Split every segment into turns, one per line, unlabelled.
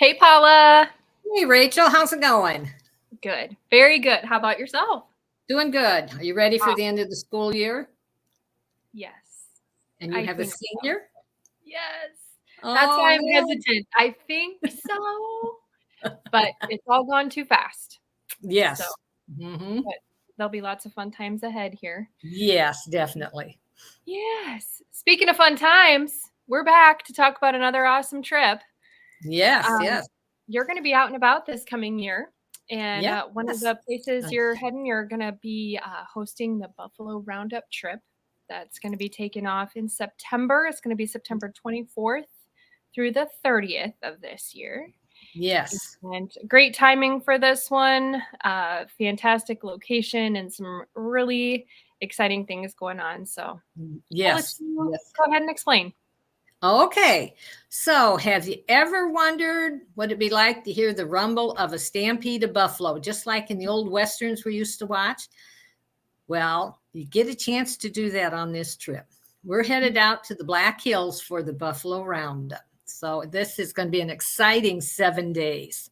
Hey, Paula.
Hey, Rachel, how's it going?
Good. Very good. How about yourself?
Doing good. Are you ready for the
Awesome.
end of the school year?
Yes,
And you
I
have a
think so.
senior?
Yes. That's
Oh,
why I'm
man.
hesitant. I think so, but it's all gone too fast. So,
Yes. Hmm.
but there'll be lots of fun times ahead here.
Yes, definitely.
Yes. Speaking of fun times, we're back to talk about another awesome trip.
Yes,
Um,
yes.
you're going to be out and about this coming year. And
Yes.
one of the places you're heading, you're going to be hosting the Buffalo Roundup trip. That's going to be taken off in September. It's going to be September 24th through the 30th of this year.
Yes.
And great timing for this one. Fantastic location and some really exciting things going on. So I'll let
Yes.
you
Yes.
go ahead and explain.
Okay. So, have you ever wondered what it'd be like to hear the rumble of a stampede of buffalo, just like in the old westerns we used to watch? Well, you get a chance to do that on this trip. We're headed out to the Black Hills for the Buffalo Roundup. So this is going to be an exciting 7 days.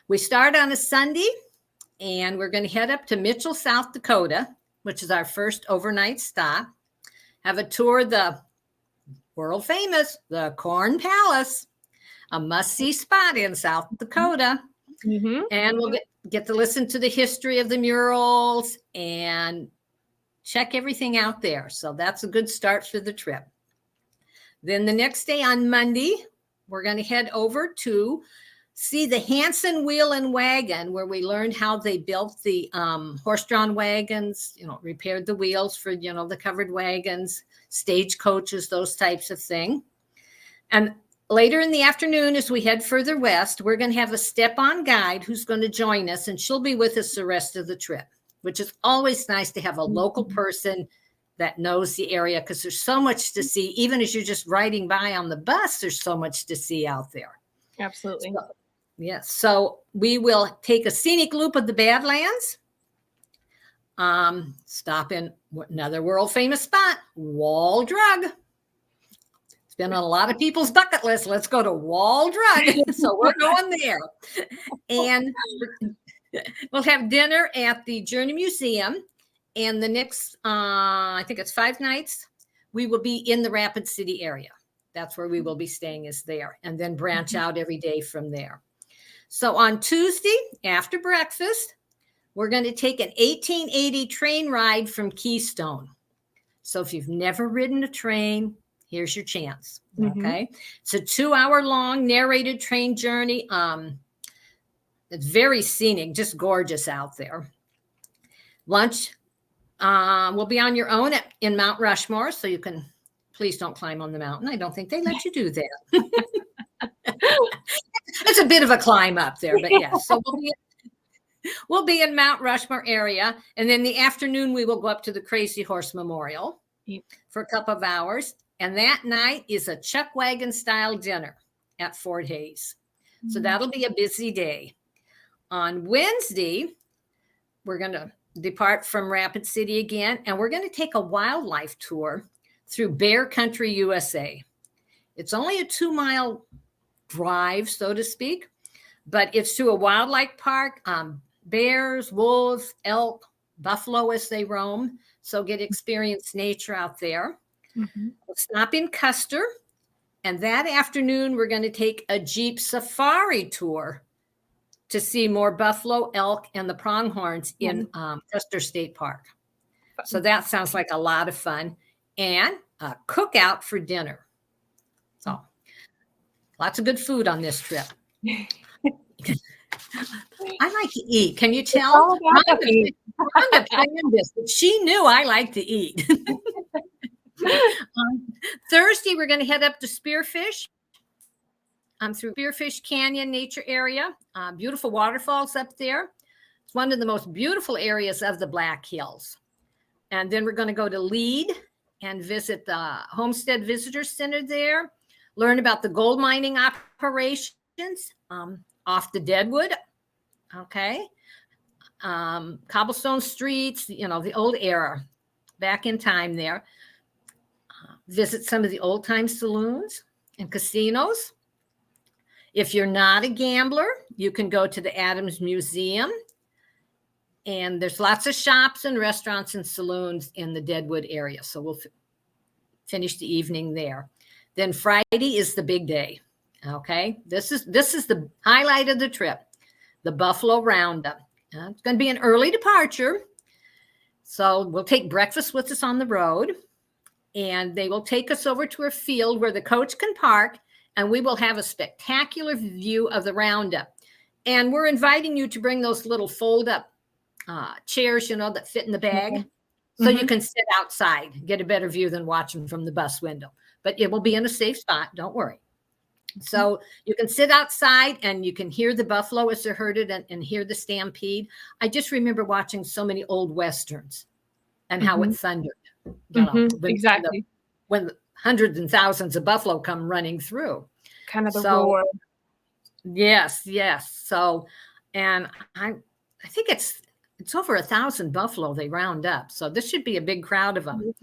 We start on a Sunday and we're going to head up to Mitchell, South Dakota, which is our first overnight stop. Have a tour of the world famous, the Corn Palace, a must-see spot in South Dakota.
Mm-hmm.
And we'll get to listen to the history of the murals and check everything out there. So that's a good start for the trip. Then the next day on Monday, we're going to head over to see the Hanson Wheel and Wagon, where we learned how they built the horse-drawn wagons, repaired the wheels for, the covered wagons, stagecoaches, those types of thing. And later in the afternoon, as we head further west, we're going to have a step-on guide who's going to join us, and she'll be with us the rest of the trip, which is always nice to have a local person that knows the area, because there's so much to see. Even as you're just riding by on the bus, there's so much to see out there.
Absolutely.
Yes. So we will take a scenic loop of the Badlands, stop in another world famous spot, Wall Drug. It's been on a lot of people's bucket list. Let's go to Wall Drug. So we're going there. And we'll have dinner at the Journey Museum. And the next, I think it's 5 nights, we will be in the Rapid City area. That's where we will be staying, is there, and then branch out every day from there. So on Tuesday, after breakfast, we're going to take an 1880 train ride from Keystone. So if you've never ridden a train, here's your chance. Okay. It's a 2-hour-long narrated train journey. It's very scenic, just gorgeous out there. Lunch will be on your own in Mount Rushmore, so you can, please don't climb on the mountain. I don't think they let you do that. It's a bit of a climb up there, but yes. So we'll be in Mount Rushmore area, and then the afternoon we will go up to the Crazy Horse Memorial for a couple of hours, and that night is a chuck wagon style dinner at Fort Hays. So that'll be a busy day. On Wednesday, we're going to depart from Rapid City again, and we're going to take a wildlife tour through Bear Country, USA. It's only a 2-mile drive, so to speak, but it's to a wildlife park, bears, wolves, elk, buffalo as they roam. So get experience nature out there. We'll stop in Custer, and that afternoon we're going to take a Jeep safari tour to see more buffalo, elk, and the pronghorns in Custer State Park. So that sounds like a lot of fun. And a cookout for dinner. So lots of good food on this trip. I like to eat. Can you tell? Rhonda planned this, but she knew I like to eat. Thursday, we're going to head up to Spearfish. Through Spearfish Canyon Nature Area. Beautiful waterfalls up there. It's one of the most beautiful areas of the Black Hills. And then we're going to go to Lead and visit the Homestead Visitor Center there. Learn about the gold mining operations off the Deadwood. Okay. Cobblestone streets, the old era, back in time there. Visit some of the old time saloons and casinos. If you're not a gambler, you can go to the Adams Museum. And there's lots of shops and restaurants and saloons in the Deadwood area. So we'll finish the evening there. Then Friday is the big day. Okay. This is the highlight of the trip, the Buffalo Roundup. It's going to be an early departure. So we'll take breakfast with us on the road, and they will take us over to a field where the coach can park, and we will have a spectacular view of the Roundup. And we're inviting you to bring those little fold-up chairs, that fit in the bag. So you can sit outside, get a better view than watching from the bus window. But it will be in a safe spot. Don't worry. So you can sit outside and you can hear the buffalo as they're herded and hear the stampede. I just remember watching so many old Westerns and how it thundered.
Exactly.
When hundreds and thousands of buffalo come running through.
Kind of the roar.
Yes. So, and I think it's over 1,000 buffalo they round up. So this should be a big crowd of them.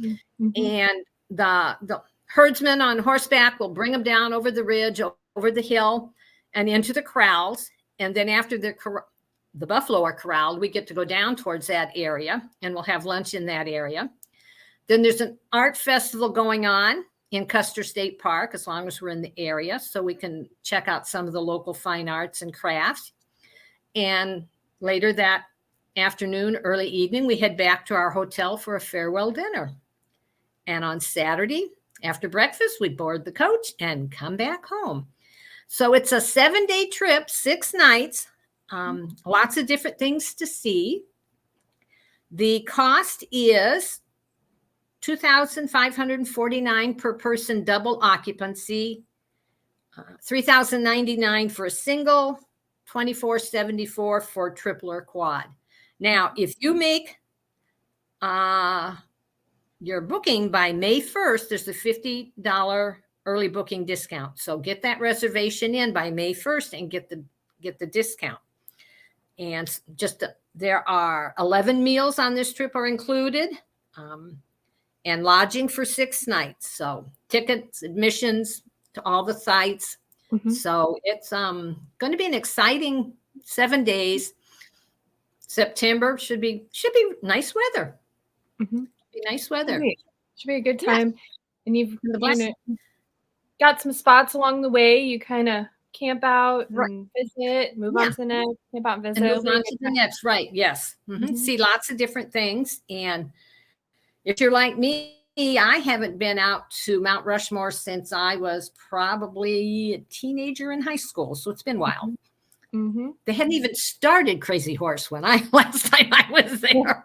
And the herdsmen on horseback will bring them down over the ridge, over the hill, and into the corrals. And then after the buffalo are corralled, we get to go down towards that area, and we'll have lunch in that area. Then there's an art festival going on in Custer State Park, as long as we're in the area, so we can check out some of the local fine arts and crafts. And later that afternoon, early evening, we head back to our hotel for a farewell dinner. And on Saturday, after breakfast, we board the coach and come back home. So it's a 7-day trip, 6 nights, lots of different things to see. The cost is $2,549 per person, double occupancy, $3,099 for a single, $2,474 for triple or quad. Now, if you make your booking by May 1st, there's a $50 early booking discount. So get that reservation in by May 1st and get the discount. And there are 11 meals on this trip are included, and lodging for 6 nights. So tickets, admissions to all the sites. So it's going to be an exciting 7 days. September should be nice weather. Be nice weather.
Should be a good time. And you've got some spots along the way. You kind of camp out and visit, move on to the next, camp out and visit.
And move on to the next, right? Yes. See lots of different things. And if you're like me, I haven't been out to Mount Rushmore since I was probably a teenager in high school. So it's been a while. They hadn't even started Crazy Horse when last time I was there.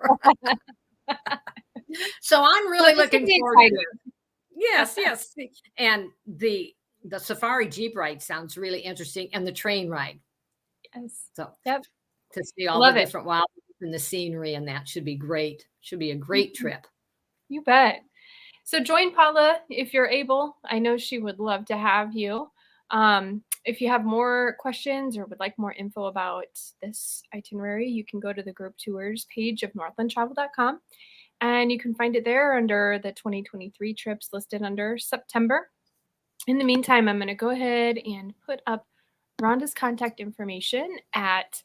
So I'm really looking forward to it. Yes. And the safari Jeep ride sounds really interesting, and the train ride.
Yes.
So to see all the different wildlife and the scenery, and that should be great. Should be a great trip.
You bet. So join Paula if you're able. I know she would love to have you. If you have more questions or would like more info about this itinerary, you can go to the group tours page of northlandtravel.com, and you can find it there under the 2023 trips listed under September. In the meantime, I'm going to go ahead and put up Rhonda's contact information at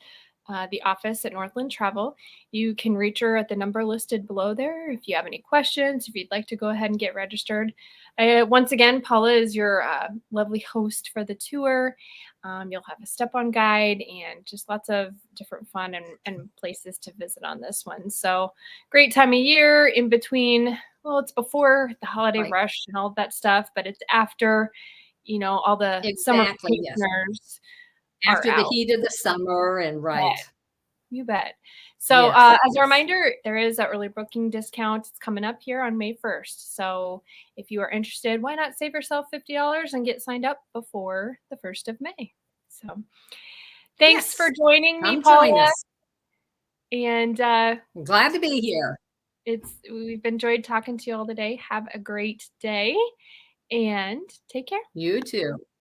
the office at Northland Travel. You can reach her at the number listed below there if you have any questions, if you'd like to go ahead and get registered. Once again, Paula is your lovely host for the tour. You'll have a step-on guide and just lots of different fun and places to visit on this one. So great time of year in between. Well, it's before the holiday rush and all of that stuff, but it's after, all the summer vacationers.
After the heat of the summer and
You bet. So as a reminder, there is an early booking discount. It's coming up here on May 1st. So if you are interested, why not save yourself $50 and get signed up before the 1st of May? So thanks for joining me, Paula. And I'm
glad to be here.
We've enjoyed talking to you all today. Have a great day and take care.
You too.